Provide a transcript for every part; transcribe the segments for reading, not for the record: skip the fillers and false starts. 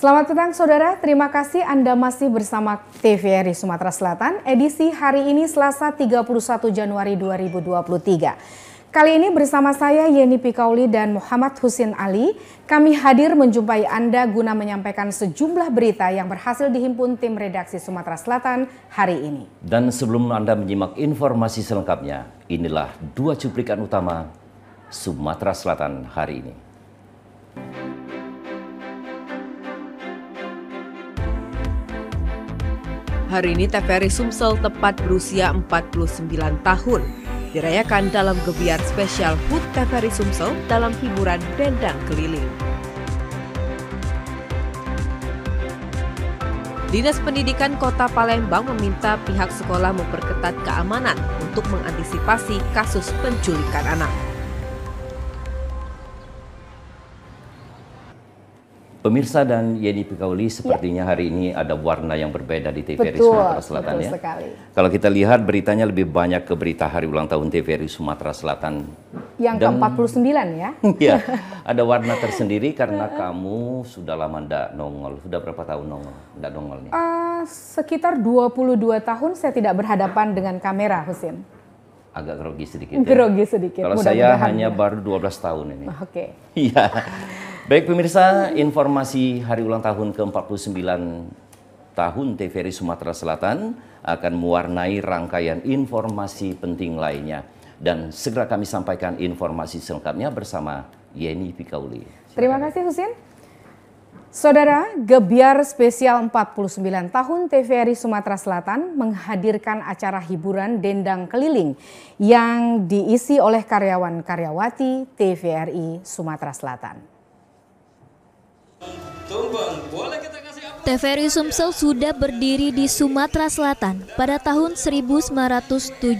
Selamat petang saudara, terima kasih Anda masih bersama TVRI Sumatera Selatan, edisi hari ini Selasa 31 Januari 2023. Kali ini bersama saya Yeni Pikauli dan Muhammad Husin Ali, kami hadir menjumpai Anda guna menyampaikan sejumlah berita yang berhasil dihimpun tim redaksi Sumatera Selatan hari ini. Dan sebelum Anda menyimak informasi selengkapnya, inilah dua cuplikan utama Sumatera Selatan hari ini. Hari ini TVRI Sumsel tepat berusia 49 tahun. Dirayakan dalam gebiar spesial HUT TVRI Sumsel dalam hiburan Dendang Keliling. Dinas Pendidikan Kota Palembang meminta pihak sekolah memperketat keamanan untuk mengantisipasi kasus penculikan anak. Pemirsa dan Yeni Pikauli, sepertinya hari ini ada warna yang berbeda di TVRI Betul, Sumatera Selatan betul ya. sekali. Kalau kita lihat beritanya lebih banyak ke berita hari ulang tahun TVRI Sumatera Selatan. Yang ke-49 ya? Iya, ada warna tersendiri karena kamu sudah lama nggak nongol. Sudah berapa tahun nggak nongol nih? Sekitar 22 tahun saya tidak berhadapan dengan kamera, Husin. Agak grogi sedikit ya? Grogi sedikit. Kalau saya hanya baru 12 tahun ini. Oke. Iya. Baik pemirsa, informasi hari ulang tahun ke-49 tahun TVRI Sumatera Selatan akan mewarnai rangkaian informasi penting lainnya. Dan segera kami sampaikan informasi selengkapnya bersama Yeni Pikauli. Terima kasih Husin. Saudara, gebiar spesial 49 tahun TVRI Sumatera Selatan menghadirkan acara hiburan Dendang Keliling yang diisi oleh karyawan-karyawati TVRI Sumatera Selatan. TVRI Sumsel sudah berdiri di Sumatera Selatan pada tahun 1979.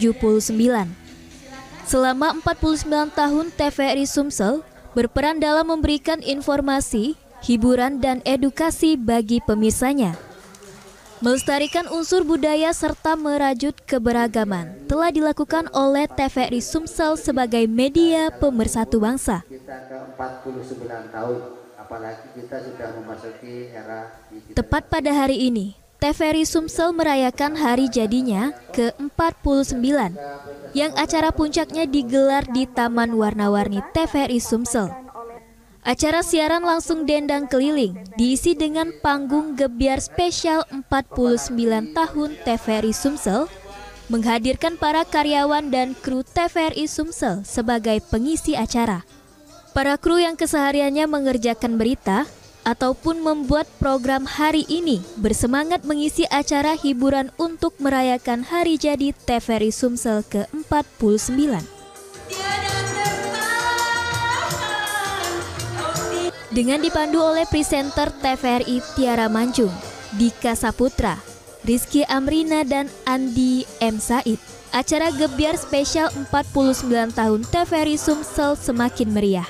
Selama 49 tahun TVRI Sumsel berperan dalam memberikan informasi, hiburan dan edukasi bagi pemirsanya. Melestarikan unsur budaya serta merajut keberagaman telah dilakukan oleh TVRI Sumsel sebagai media pemersatu bangsa. Kita ke 49 tahun. Apalagi kita sudah memasuki era digital. Tepat pada hari ini, TVRI Sumsel merayakan hari jadinya ke-49, yang acara puncaknya digelar di Taman Warna-Warni TVRI Sumsel. Acara siaran langsung Dendang Keliling diisi dengan panggung gebiar spesial 49 tahun TVRI Sumsel, menghadirkan para karyawan dan kru TVRI Sumsel sebagai pengisi acara. Para kru yang kesehariannya mengerjakan berita ataupun membuat program hari ini bersemangat mengisi acara hiburan untuk merayakan hari jadi TVRI Sumsel ke-49. Dengan dipandu oleh presenter TVRI Tiara Manjung, Dika Saputra, Rizky Amrina dan Andi M. Said, acara gebiar spesial 49 tahun TVRI Sumsel semakin meriah.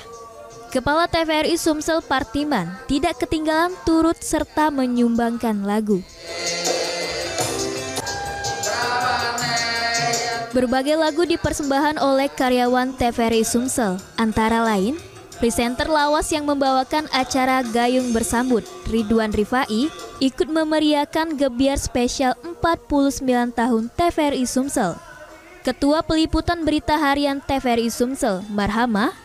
Kepala TVRI Sumsel Partiman tidak ketinggalan turut serta menyumbangkan lagu. Berbagai lagu dipersembahkan oleh karyawan TVRI Sumsel, antara lain presenter lawas yang membawakan acara Gayung Bersambut, Ridwan Rifai, ikut memeriahkan gebiar spesial 49 tahun TVRI Sumsel. Ketua Peliputan Berita Harian TVRI Sumsel, Marhamah,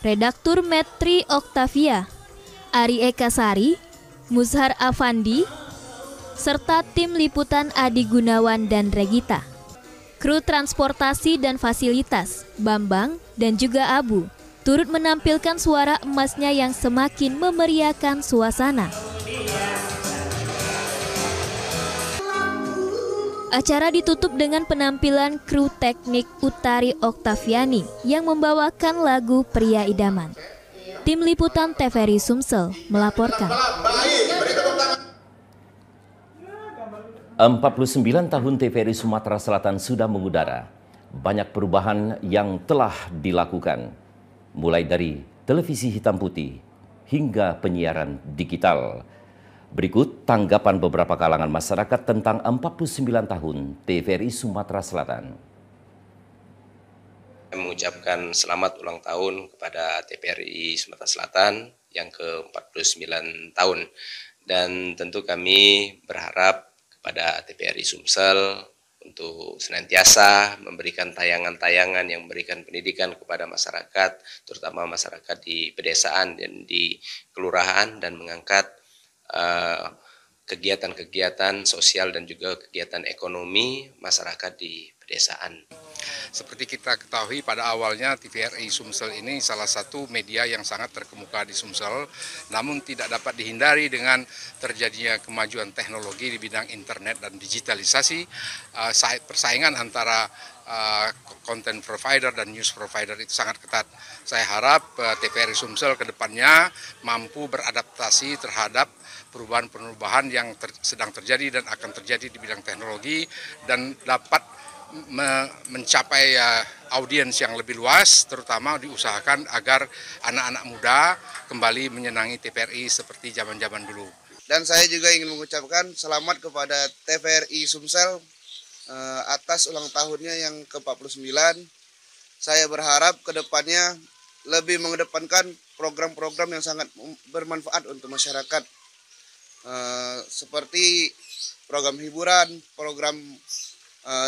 Redaktur Metri Oktavia, Ari Eka Sari, Muzhar Afandi, serta tim liputan Adi Gunawan dan Regita. Kru transportasi dan fasilitas, Bambang dan juga Abu, turut menampilkan suara emasnya yang semakin memeriahkan suasana. Acara ditutup dengan penampilan kru teknik Utari Oktaviani yang membawakan lagu Pria Idaman. Tim liputan TVRI Sumsel melaporkan. 49 tahun TVRI Sumatera Selatan sudah mengudara. Banyak perubahan yang telah dilakukan, mulai dari televisi hitam putih hingga penyiaran digital. Berikut tanggapan beberapa kalangan masyarakat tentang 49 tahun TVRI Sumatera Selatan. Mengucapkan selamat ulang tahun kepada TVRI Sumatera Selatan yang ke-49 tahun. Dan tentu kami berharap kepada TVRI Sumsel untuk senantiasa memberikan tayangan-tayangan yang memberikan pendidikan kepada masyarakat, terutama masyarakat di pedesaan dan di kelurahan, dan mengangkat kegiatan-kegiatan sosial dan juga kegiatan ekonomi masyarakat di pedesaan. Seperti kita ketahui pada awalnya TVRI Sumsel ini salah satu media yang sangat terkemuka di Sumsel, namun tidak dapat dihindari dengan terjadinya kemajuan teknologi di bidang internet dan digitalisasi. Persaingan antara content provider dan news provider itu sangat ketat. Saya harap TVRI Sumsel ke depannya mampu beradaptasi terhadap perubahan-perubahan yang sedang terjadi dan akan terjadi di bidang teknologi, dan dapat mencapai audiens yang lebih luas, terutama diusahakan agar anak-anak muda kembali menyenangi TVRI seperti zaman-zaman dulu. Dan saya juga ingin mengucapkan selamat kepada TVRI Sumsel atas ulang tahunnya yang ke-49. Saya berharap ke depannya lebih mengedepankan program-program yang sangat bermanfaat untuk masyarakat, seperti program hiburan, program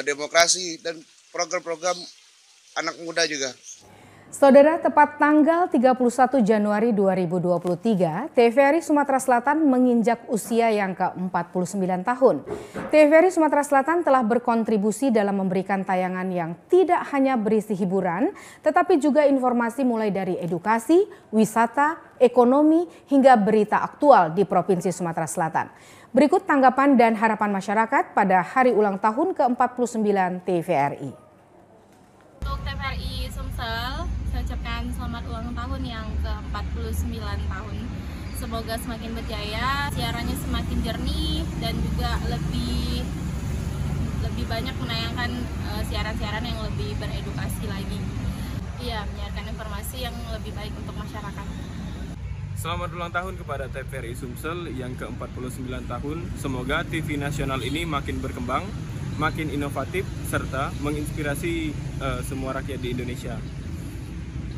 demokrasi, dan program-program anak muda juga. Saudara, tepat tanggal 31 Januari 2023, TVRI Sumatera Selatan menginjak usia yang ke-49 tahun. TVRI Sumatera Selatan telah berkontribusi dalam memberikan tayangan yang tidak hanya berisi hiburan, tetapi juga informasi mulai dari edukasi, wisata, ekonomi, hingga berita aktual di Provinsi Sumatera Selatan. Berikut tanggapan dan harapan masyarakat pada hari ulang tahun ke-49 TVRI. Untuk TVRI Sumsel, saya ucapkan selamat ulang tahun yang ke-49 tahun. Semoga semakin berjaya, siarannya semakin jernih, dan juga lebih banyak menayangkan siaran-siaran yang lebih beredukasi lagi. Iya, menyiarkan informasi yang lebih baik untuk masyarakat. Selamat ulang tahun kepada TVRI Sumsel yang ke-49 tahun. Semoga TV nasional ini makin berkembang, makin inovatif, serta menginspirasi semua rakyat di Indonesia.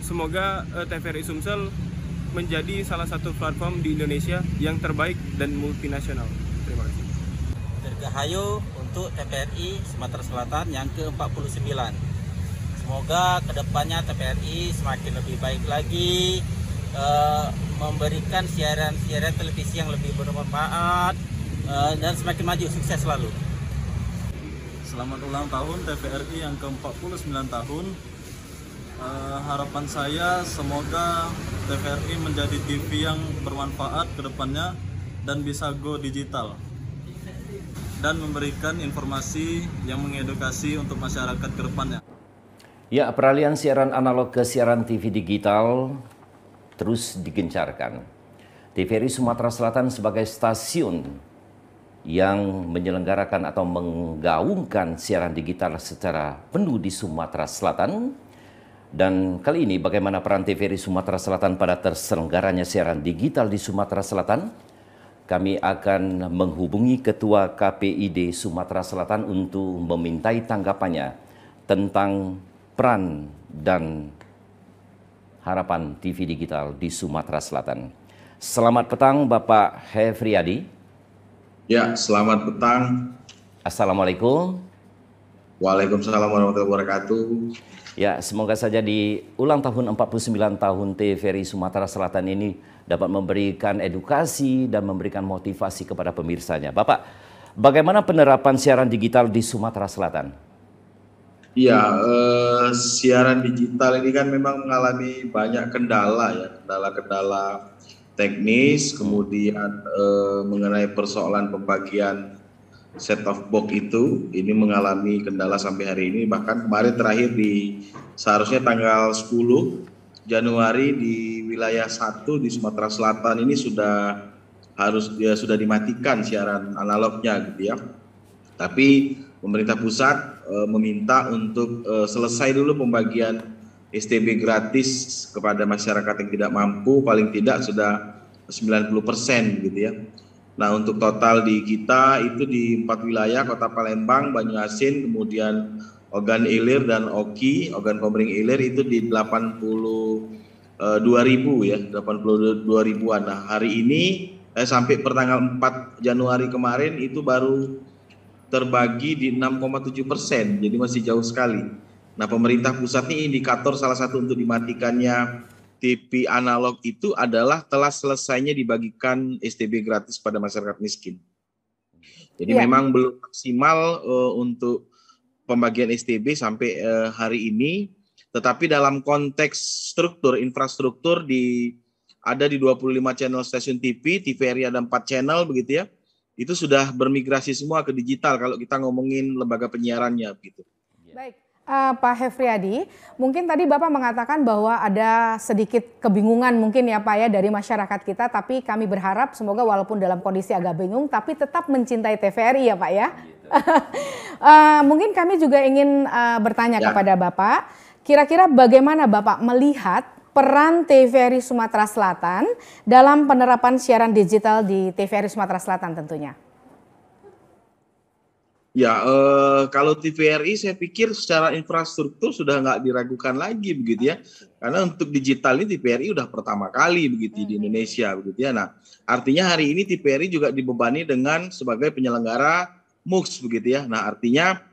Semoga TVRI Sumsel menjadi salah satu platform di Indonesia yang terbaik dan multinasional. Terima kasih. Dirgahayu untuk TVRI Sumatera Selatan yang ke-49. Semoga kedepannya TVRI semakin lebih baik lagi, memberikan siaran-siaran televisi yang lebih bermanfaat, dan semakin maju, sukses selalu. Selamat ulang tahun TVRI yang ke-49 tahun. Harapan saya semoga TVRI menjadi TV yang bermanfaat ke depannya dan bisa go digital dan memberikan informasi yang mengedukasi untuk masyarakat ke depannya. Ya, peralihan siaran analog ke siaran TV digital terus digencarkan. TVRI Sumatera Selatan sebagai stasiun yang menyelenggarakan atau menggaungkan siaran digital secara penuh di Sumatera Selatan. Dan kali ini bagaimana peran TVRI Sumatera Selatan pada terselenggaranya siaran digital di Sumatera Selatan? Kami akan menghubungi Ketua KPID Sumatera Selatan untuk memintai tanggapannya tentang peran dan harapan TV digital di Sumatera Selatan. Selamat petang Bapak Hefriadi. Ya, selamat petang. Assalamualaikum. Waalaikumsalam warahmatullahi wabarakatuh. Ya, semoga saja di ulang tahun 49 tahun TVRI Sumatera Selatan ini dapat memberikan edukasi dan memberikan motivasi kepada pemirsanya. Bapak, bagaimana penerapan siaran digital di Sumatera Selatan? Ya, siaran digital ini kan memang mengalami banyak kendala ya, kendala-kendala teknis, kemudian mengenai persoalan pembagian set top box itu, ini mengalami kendala sampai hari ini. Bahkan kemarin terakhir seharusnya tanggal 10 Januari di wilayah 1 di Sumatera Selatan ini sudah dimatikan siaran analognya gitu ya. Tapi pemerintah pusat meminta untuk selesai dulu pembagian STB gratis kepada masyarakat yang tidak mampu, paling tidak sudah 90% gitu ya. Nah, untuk total di kita itu di 4 wilayah, Kota Palembang, Banyuasin, kemudian Ogan Ilir dan Oki, Ogan Komering Ilir itu di 82.000 ya, 82 ribuan. Nah, hari ini sampai pertanggal 4 Januari kemarin itu baru terbagi di 6,7%, jadi masih jauh sekali. Nah, pemerintah pusat ini indikator salah satu untuk dimatikannya TV analog itu adalah telah selesainya dibagikan STB gratis pada masyarakat miskin. Jadi memang belum maksimal untuk pembagian STB sampai hari ini, tetapi dalam konteks struktur infrastruktur ada di 25 channel stasiun TV, TVRI ada 4 channel begitu ya. Itu sudah bermigrasi semua ke digital kalau kita ngomongin lembaga penyiarannya begitu. Baik, Pak Hefriadi, mungkin tadi Bapak mengatakan bahwa ada sedikit kebingungan mungkin ya Pak ya dari masyarakat kita, tapi kami berharap semoga walaupun dalam kondisi agak bingung tapi tetap mencintai TVRI ya Pak ya. Mungkin kami juga ingin bertanya kepada Bapak, kira-kira bagaimana Bapak melihat peran TVRI Sumatera Selatan dalam penerapan siaran digital di TVRI Sumatera Selatan tentunya? Ya, kalau TVRI saya pikir secara infrastruktur sudah nggak diragukan lagi begitu ya. Karena untuk digital ini TVRI udah pertama kali begitu di Indonesia begitu ya. Nah, artinya hari ini TVRI juga dibebani dengan sebagai penyelenggara MUX begitu ya. Nah, artinya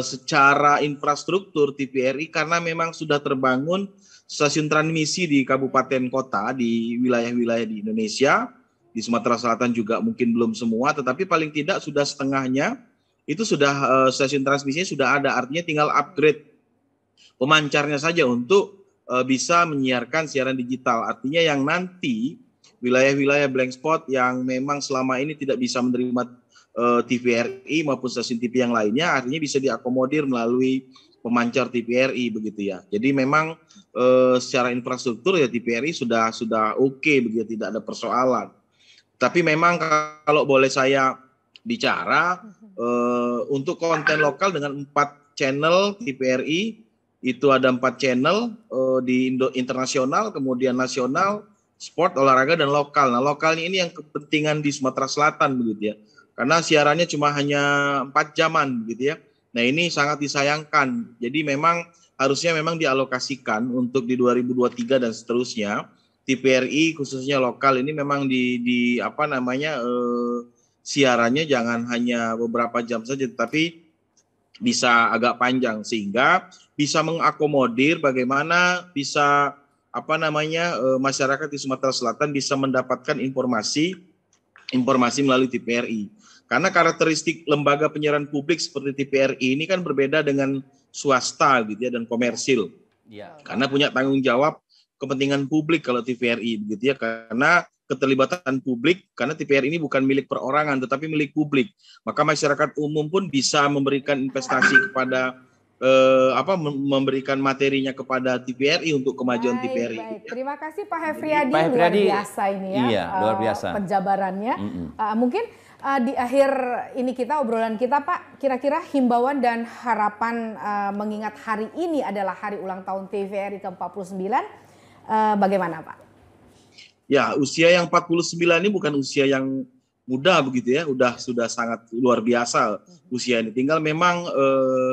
secara infrastruktur TVRI karena memang sudah terbangun stasiun transmisi di kabupaten kota di wilayah-wilayah di Indonesia, di Sumatera Selatan juga mungkin belum semua, tetapi paling tidak sudah setengahnya itu sudah stasiun transmisinya sudah ada, artinya tinggal upgrade pemancarnya saja untuk bisa menyiarkan siaran digital. Artinya yang nanti wilayah-wilayah blank spot yang memang selama ini tidak bisa menerima TVRI maupun stasiun TV yang lainnya, artinya bisa diakomodir melalui pemancar TVRI begitu ya. Jadi memang secara infrastruktur ya TVRI sudah oke begitu, tidak ada persoalan. Tapi memang kalau boleh saya bicara untuk konten lokal dengan 4 channel TVRI itu ada 4 channel di internasional, kemudian nasional, sport, olahraga dan lokal. Nah, lokalnya ini yang kepentingan di Sumatera Selatan begitu ya. Karena siarannya cuma hanya 4 jaman begitu ya. Nah, ini sangat disayangkan. Jadi memang harusnya memang dialokasikan untuk di 2023 dan seterusnya. TVRI khususnya lokal ini memang siarannya jangan hanya beberapa jam saja, tetapi bisa agak panjang sehingga bisa mengakomodir bagaimana bisa masyarakat di Sumatera Selatan bisa mendapatkan informasi melalui TVRI. Karena karakteristik lembaga penyiaran publik seperti TVRI ini kan berbeda dengan swasta gitu ya dan komersil. Ya. Karena punya tanggung jawab kepentingan publik kalau TVRI gitu ya, karena keterlibatan publik, karena TVRI ini bukan milik perorangan tetapi milik publik. Maka masyarakat umum pun bisa memberikan investasi kepada memberikan materinya kepada TVRI untuk kemajuan TVRI. Baik. Terima kasih Pak Hefriadi, luar biasa ini ya. Iya, luar biasa. Penjabarannya. Mungkin di akhir ini obrolan kita Pak, kira-kira himbauan dan harapan mengingat hari ini adalah hari ulang tahun TVRI ke-49, bagaimana Pak? Ya, usia yang 49 ini bukan usia yang muda begitu ya, sudah sangat luar biasa usia ini. Tinggal memang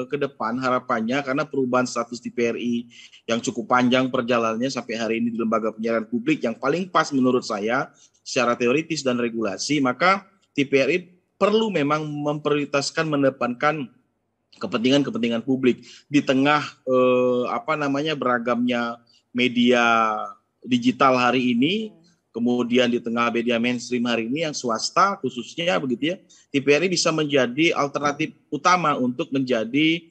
ke depan harapannya karena perubahan status TVRI yang cukup panjang perjalanannya sampai hari ini di lembaga penyiaran publik yang paling pas menurut saya secara teoritis dan regulasi, maka TVRI perlu memang memprioritaskan mendepankan kepentingan publik di tengah beragamnya media digital hari ini, kemudian di tengah media mainstream hari ini yang swasta khususnya begitu ya, TVRI bisa menjadi alternatif utama untuk menjadi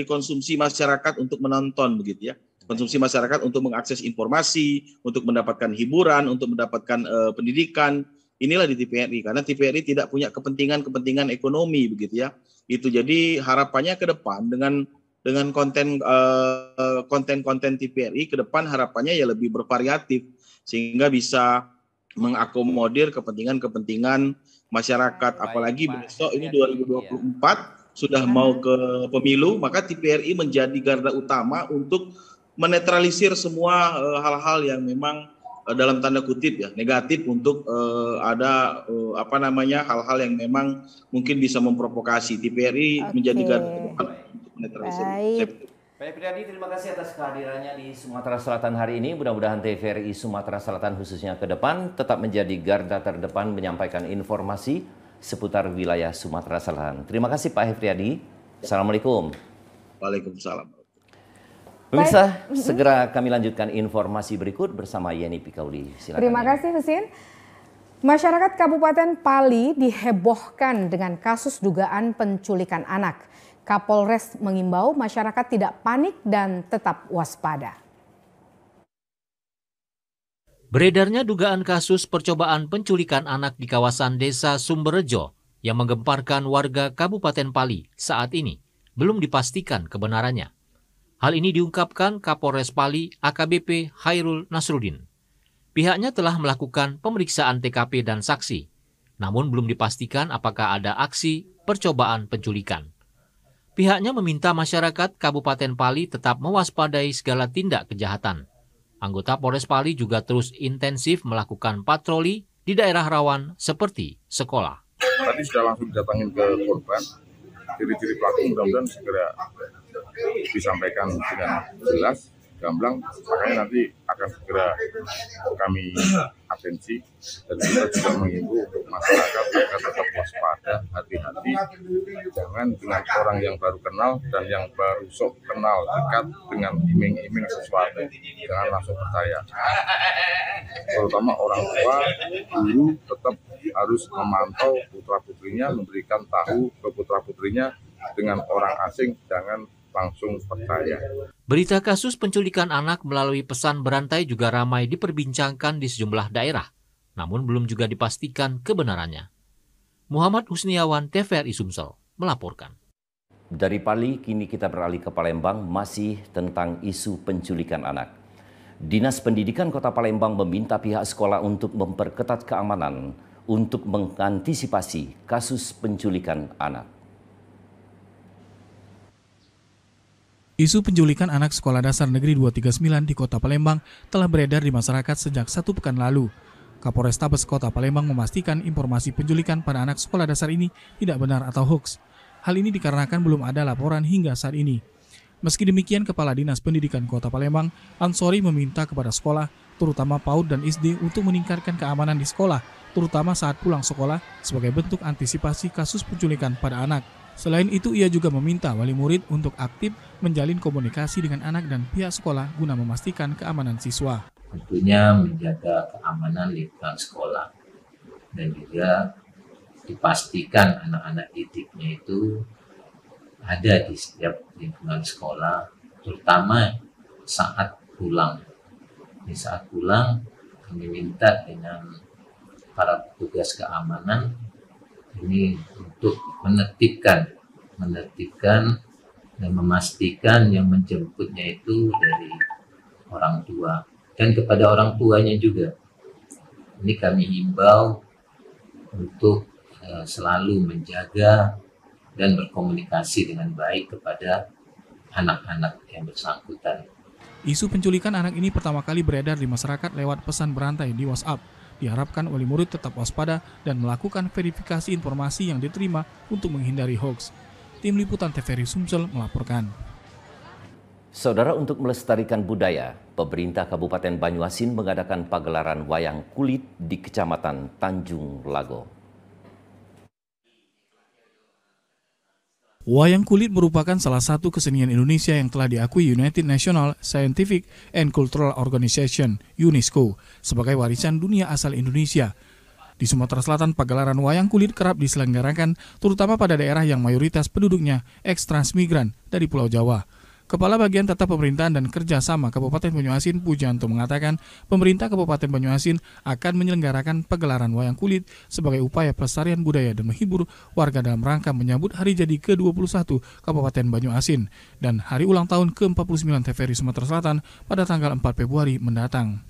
konsumsi masyarakat untuk menonton begitu ya. Konsumsi masyarakat untuk mengakses informasi, untuk mendapatkan hiburan, untuk mendapatkan pendidikan. Inilah di TVRI, karena TVRI tidak punya kepentingan ekonomi begitu ya. Itu jadi harapannya ke depan dengan konten TVRI ke depan harapannya ya lebih bervariatif sehingga bisa mengakomodir kepentingan masyarakat. Apalagi besok ini 2024 sudah mau ke pemilu, maka TVRI menjadi garda utama untuk menetralisir semua hal-hal yang memang dalam tanda kutip ya negatif untuk hal-hal yang memang mungkin bisa memprovokasi. TVRI menjadi garda depan untuk menetralisir. Pak Priyadi, terima kasih atas kehadirannya di Sumatera Selatan hari ini. Mudah-mudahan TVRI Sumatera Selatan khususnya ke depan tetap menjadi garda terdepan menyampaikan informasi seputar wilayah Sumatera Selatan. Terima kasih Pak Priyadi. Assalamualaikum. Waalaikumsalam. Pemirsa, segera kami lanjutkan informasi berikut bersama Yeni Pikauli. Silakan. Terima kasih Husin. Masyarakat Kabupaten Pali dihebohkan dengan kasus dugaan penculikan anak. Kapolres mengimbau masyarakat tidak panik dan tetap waspada. Beredarnya dugaan kasus percobaan penculikan anak di kawasan Desa Sumberjo yang menggemparkan warga Kabupaten Pali saat ini belum dipastikan kebenarannya. Hal ini diungkapkan Kapolres Pali AKBP Hairul Nasruddin. Pihaknya telah melakukan pemeriksaan TKP dan saksi, namun belum dipastikan apakah ada aksi percobaan penculikan. Pihaknya meminta masyarakat Kabupaten Pali tetap mewaspadai segala tindak kejahatan. Anggota Polres Pali juga terus intensif melakukan patroli di daerah rawan seperti sekolah. Tadi sudah langsung datangin ke korban, ciri-ciri pelaku mudah-mudahan segera disampaikan dengan jelas, gamblang, makanya nanti akan segera kami atensi dan kita juga mengimbau untuk masyarakat agar tetap waspada, hati-hati, jangan dengan orang yang baru kenal dan yang baru sok kenal dekat dengan iming-iming sesuatu, jangan langsung percaya. Terutama orang tua, guru tetap harus memantau putra-putrinya, memberikan tahu ke putra-putrinya dengan orang asing, jangan langsung percaya. Berita kasus penculikan anak melalui pesan berantai juga ramai diperbincangkan di sejumlah daerah, namun belum juga dipastikan kebenarannya. Muhammad Husniawan, TVRI Sumsel, melaporkan. Dari Pali, kini kita beralih ke Palembang, masih tentang isu penculikan anak. Dinas Pendidikan Kota Palembang meminta pihak sekolah untuk memperketat keamanan untuk mengantisipasi kasus penculikan anak. Isu penculikan anak Sekolah Dasar Negeri 239 di Kota Palembang telah beredar di masyarakat sejak 1 pekan lalu. Kapolrestabes Kota Palembang memastikan informasi penculikan pada anak sekolah dasar ini tidak benar atau hoax. Hal ini dikarenakan belum ada laporan hingga saat ini. Meski demikian, Kepala Dinas Pendidikan Kota Palembang, Ansori, meminta kepada sekolah, terutama PAUD dan SD, untuk meningkatkan keamanan di sekolah, terutama saat pulang sekolah, sebagai bentuk antisipasi kasus penculikan pada anak. Selain itu, ia juga meminta wali murid untuk aktif menjalin komunikasi dengan anak dan pihak sekolah guna memastikan keamanan siswa. Tentunya menjaga keamanan lingkungan sekolah dan juga dipastikan anak-anak didiknya itu ada di setiap lingkungan sekolah, terutama saat pulang. Di saat pulang, kami minta dengan para petugas keamanan ini untuk menertibkan dan memastikan yang menjemputnya itu dari orang tua dan kepada orang tuanya juga. Ini kami himbau untuk selalu menjaga dan berkomunikasi dengan baik kepada anak-anak yang bersangkutan. Isu penculikan anak ini pertama kali beredar di masyarakat lewat pesan berantai di WhatsApp. Diharapkan wali murid tetap waspada dan melakukan verifikasi informasi yang diterima untuk menghindari hoax. Tim Liputan TVRI Sumsel melaporkan. Saudara, untuk melestarikan budaya, pemerintah Kabupaten Banyuasin mengadakan pagelaran wayang kulit di Kecamatan Tanjung Lago. Wayang kulit merupakan salah satu kesenian Indonesia yang telah diakui United National Scientific and Cultural Organization (UNESCO) sebagai warisan dunia asal Indonesia. Di Sumatera Selatan, pagelaran wayang kulit kerap diselenggarakan terutama pada daerah yang mayoritas penduduknya eks-transmigran dari Pulau Jawa. Kepala Bagian Tata Pemerintahan dan Kerjasama Kabupaten Banyuasin, Pujanto, mengatakan pemerintah Kabupaten Banyuasin akan menyelenggarakan pagelaran wayang kulit sebagai upaya pelestarian budaya dan menghibur warga dalam rangka menyambut hari jadi ke-21 Kabupaten Banyuasin dan hari ulang tahun ke-49 TVRI Sumatera Selatan pada tanggal 4 Februari mendatang.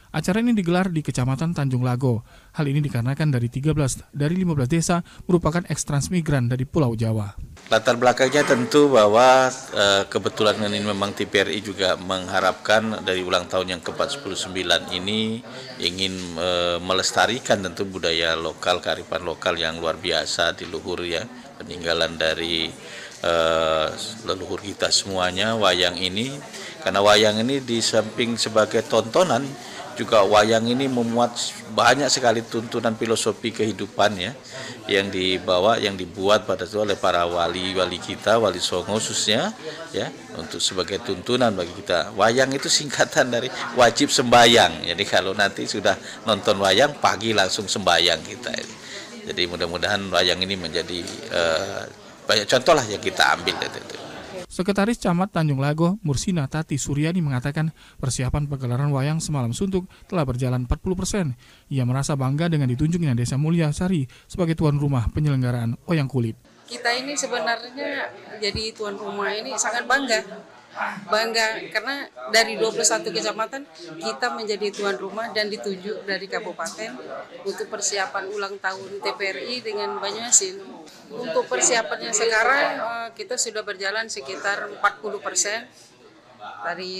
Acara ini digelar di Kecamatan Tanjung Lago. Hal ini dikarenakan dari 15 desa merupakan eks-transmigran dari Pulau Jawa. Latar belakangnya tentu bahwa kebetulan ini memang TVRI juga mengharapkan dari ulang tahun yang ke-49 ini ingin melestarikan tentu budaya lokal, kearifan lokal yang luar biasa di luhur ya, peninggalan dari leluhur kita semuanya wayang ini, karena wayang ini di samping sebagai tontonan juga wayang ini memuat banyak sekali tuntunan filosofi kehidupan ya, yang dibawa, yang dibuat pada itu oleh para wali-wali kita, Wali Songo khususnya ya, untuk sebagai tuntunan bagi kita. Wayang itu singkatan dari wajib sembayang. Jadi kalau nanti sudah nonton wayang pagi langsung sembayang kita. Jadi mudah-mudahan wayang ini menjadi banyak contoh lah yang kita ambil itu. Sekretaris Camat Tanjung Lago, Mursina Tati Suryani mengatakan persiapan pegelaran wayang semalam suntuk telah berjalan 40%. Ia merasa bangga dengan ditunjuknya Desa Mulia Sari sebagai tuan rumah penyelenggaraan wayang kulit. Kita ini sebenarnya jadi tuan rumah ini sangat bangga karena dari 21 kecamatan kita menjadi tuan rumah dan ditunjuk dari kabupaten untuk persiapan ulang tahun TVRI dengan Banyuasin. Untuk persiapannya sekarang kita sudah berjalan sekitar 40%.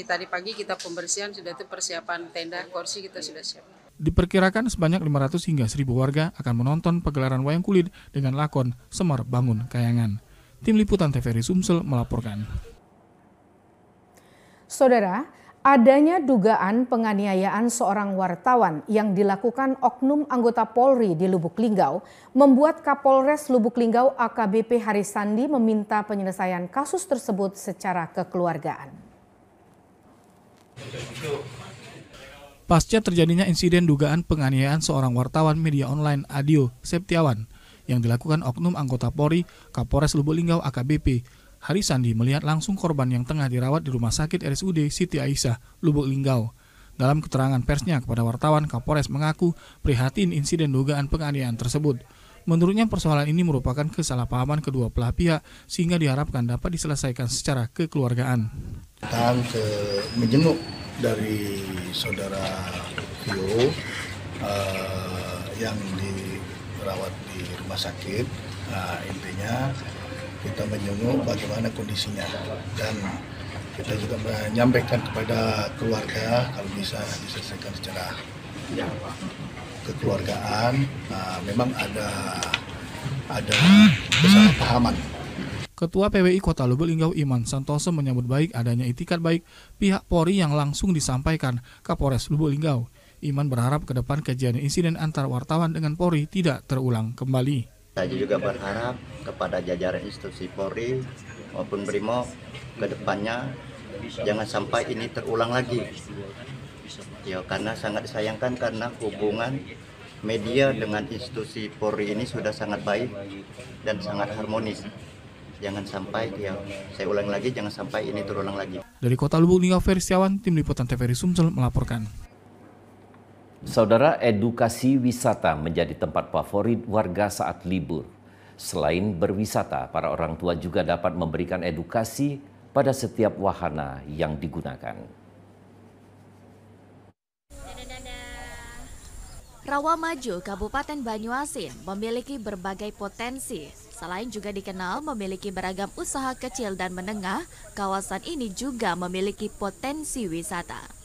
Tadi pagi kita pembersihan, sudah itu persiapan tenda, kursi kita sudah siap. Diperkirakan sebanyak 500 hingga 1.000 warga akan menonton pegelaran wayang kulit dengan lakon Semar Bangun Kayangan. Tim Liputan TVRI Sumsel melaporkan. Saudara, adanya dugaan penganiayaan seorang wartawan yang dilakukan oknum anggota Polri di Lubuk Linggau membuat Kapolres Lubuk Linggau AKBP Harisandi meminta penyelesaian kasus tersebut secara kekeluargaan. Pasca terjadinya insiden dugaan penganiayaan seorang wartawan media online Adio Septiawan yang dilakukan oknum anggota Polri, Kapolres Lubuk Linggau AKBP Harisandi melihat langsung korban yang tengah dirawat di Rumah Sakit RSUD Siti Aisyah, Lubuk Linggau. Dalam keterangan persnya kepada wartawan, Kapolres mengaku prihatin insiden dugaan penganiayaan tersebut. Menurutnya persoalan ini merupakan kesalahpahaman kedua belah pihak sehingga diharapkan dapat diselesaikan secara kekeluargaan. Datang ke menjenguk dari saudara Vio yang dirawat di rumah sakit. Intinya kita menjenguk bagaimana kondisinya dan kita juga menyampaikan kepada keluarga kalau bisa diselesaikan secara kekeluargaan. Memang ada kesalahpahaman. Ketua PWI Kota Lubuk Linggau Iman Santoso menyambut baik adanya itikat baik pihak Polri yang langsung disampaikan Kapolres Lubuk Linggau. Iman berharap ke depan kejadian insiden antar wartawan dengan Polri tidak terulang kembali. Saya juga berharap kepada jajaran institusi Polri maupun Brimob ke depannya jangan sampai ini terulang lagi. Ya, karena sangat disayangkan karena hubungan media dengan institusi Polri ini sudah sangat baik dan sangat harmonis. Jangan sampai, saya ulang lagi, jangan sampai ini terulang lagi. Dari Kota Lubuk Linggau, Ferry Setiawan, Tim Liputan TVRI Sumsel melaporkan. Saudara, edukasi wisata menjadi tempat favorit warga saat libur. Selain berwisata, para orang tua juga dapat memberikan edukasi pada setiap wahana yang digunakan. Rawamaju, Kabupaten Banyuasin memiliki berbagai potensi. Selain juga dikenal memiliki beragam usaha kecil dan menengah, kawasan ini juga memiliki potensi wisata.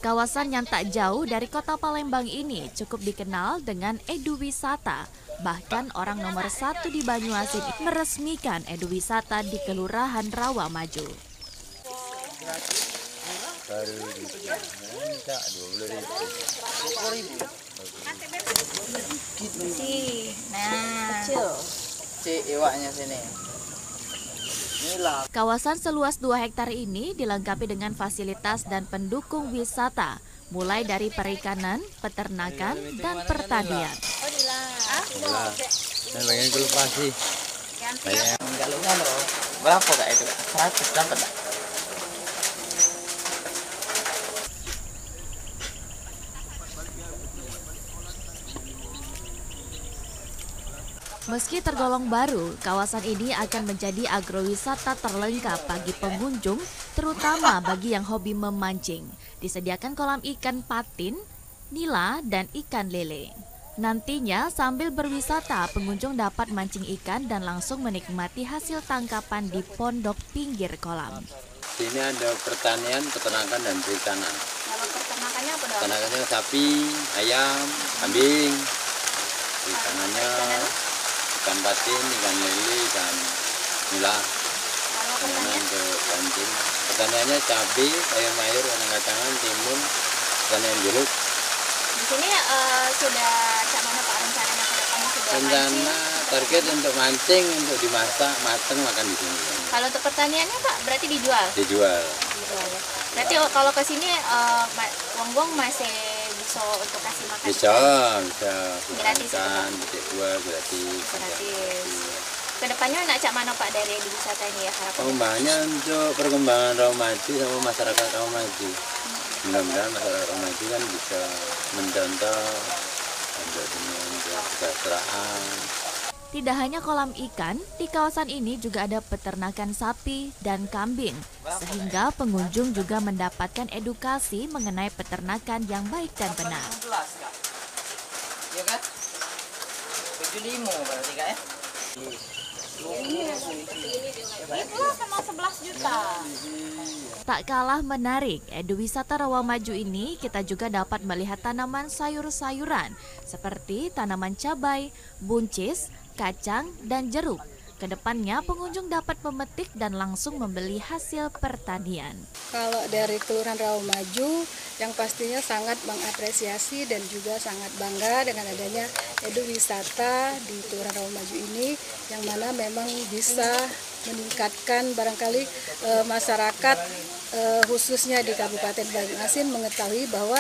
Kawasan yang tak jauh dari kota Palembang ini cukup dikenal dengan eduwisata. Bahkan orang nomor 1 di Banyuasin meresmikan eduwisata di Kelurahan Rawamaju. Kawasan seluas 2 hektar ini dilengkapi dengan fasilitas dan pendukung wisata, mulai dari perikanan, peternakan, dan pertanian. Berapa kak itu? 100 dapat tak? Meski tergolong baru, kawasan ini akan menjadi agrowisata terlengkap bagi pengunjung, terutama bagi yang hobi memancing. Disediakan kolam ikan patin, nila, dan ikan lele. Nantinya sambil berwisata, pengunjung dapat mancing ikan dan langsung menikmati hasil tangkapan di pondok pinggir kolam. Sini ada pertanian, peternakan, dan perikanan. Kalau peternakannya apa dong? Peternakannya sapi, ayam, kambing. Perikanannya ikan patin, ikan lele, ikan nila. Kemudian ke pancing. Pertaniannya cabai, sayur mayur, kacang-kacangan, timun, pertanian jeruk. Di sini sudah mana Pak rencananya ke depannya sudah Rencana target untuk mancing, untuk dimasak, mateng, makan di sini. Kalau untuk pertaniannya Pak berarti dijual? Dijual. Dijual ya. Berarti kalau ke sini Wong masih bisa untuk kasih makan? Bisa. Gratis makan, titik jual, gratis. Kedepannya nak cak mana Pak dari wisata ini ya harapannya? Pengembangannya untuk perkembangan Rawamanju sama masyarakat Rawamanju. Mudah-mudahan masyarakat Rawamanju kan bisa mencontoh untuk kesejahteraan. Tidak hanya kolam ikan, di kawasan ini juga ada peternakan sapi dan kambing, sehingga pengunjung juga mendapatkan edukasi mengenai peternakan yang baik dan benar. Iya kan? 75 berarti Kak ya? Itu sama 11 juta. Tak kalah menarik, Eduwisata Rawamanju ini kita juga dapat melihat tanaman sayur-sayuran seperti tanaman cabai, buncis, kacang, dan jeruk. Kedepannya pengunjung dapat memetik dan langsung membeli hasil pertanian. Kalau dari Kelurahan Rawamanju yang pastinya sangat mengapresiasi dan juga sangat bangga dengan adanya Eduwisata di Kelurahan Rawamanju ini, yang mana memang bisa meningkatkan barangkali masyarakat khususnya di Kabupaten Banyuasin mengetahui bahwa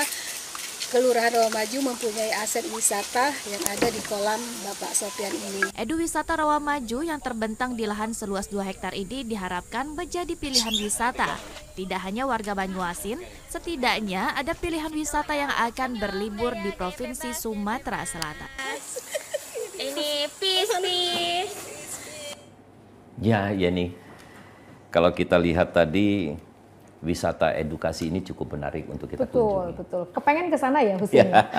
Kelurahan Rawamanju mempunyai aset wisata yang ada di kolam Bapak Sopian ini. Eduwisata Rawamanju yang terbentang di lahan seluas 2 hektar ini diharapkan menjadi pilihan wisata. Tidak hanya warga Banyuasin, setidaknya ada pilihan wisata yang akan berlibur di Provinsi Sumatera Selatan. Ini peace. Ya, nih. Kalau kita lihat tadi, wisata edukasi ini cukup menarik untuk kita kunjungi. Betul. Kepengen ke sana ya, Husin? Ya.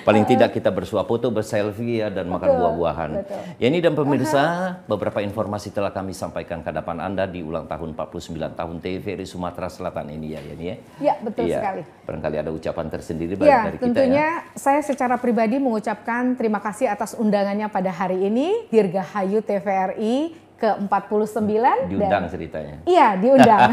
Paling tidak kita bersuap foto, berselfie ya, dan makan buah-buahan. Ya, ini dan pemirsa, beberapa informasi telah kami sampaikan ke hadapan Anda di ulang tahun 49 tahun TVRI Sumatera Selatan ini ya, ya. Ya, betul sekali. Barangkali ada ucapan tersendiri ya, dari kita tentunya ya. Saya secara pribadi mengucapkan terima kasih atas undangannya pada hari ini, Dirgahayu TVRI ke-49. Diundang ceritanya. Iya, diundang.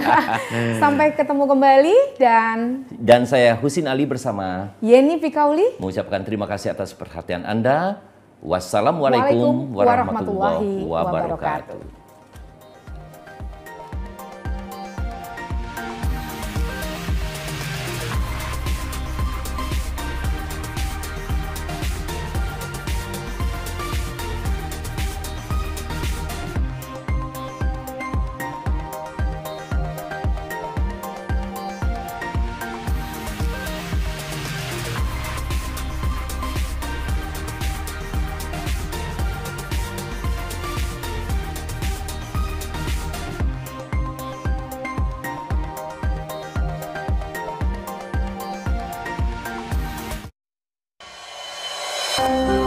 Sampai ketemu kembali dan saya Husin Ali bersama Yeni Pikauli mengucapkan terima kasih atas perhatian Anda. Wassalamualaikum warahmatullahi wabarakatuh. Thank you.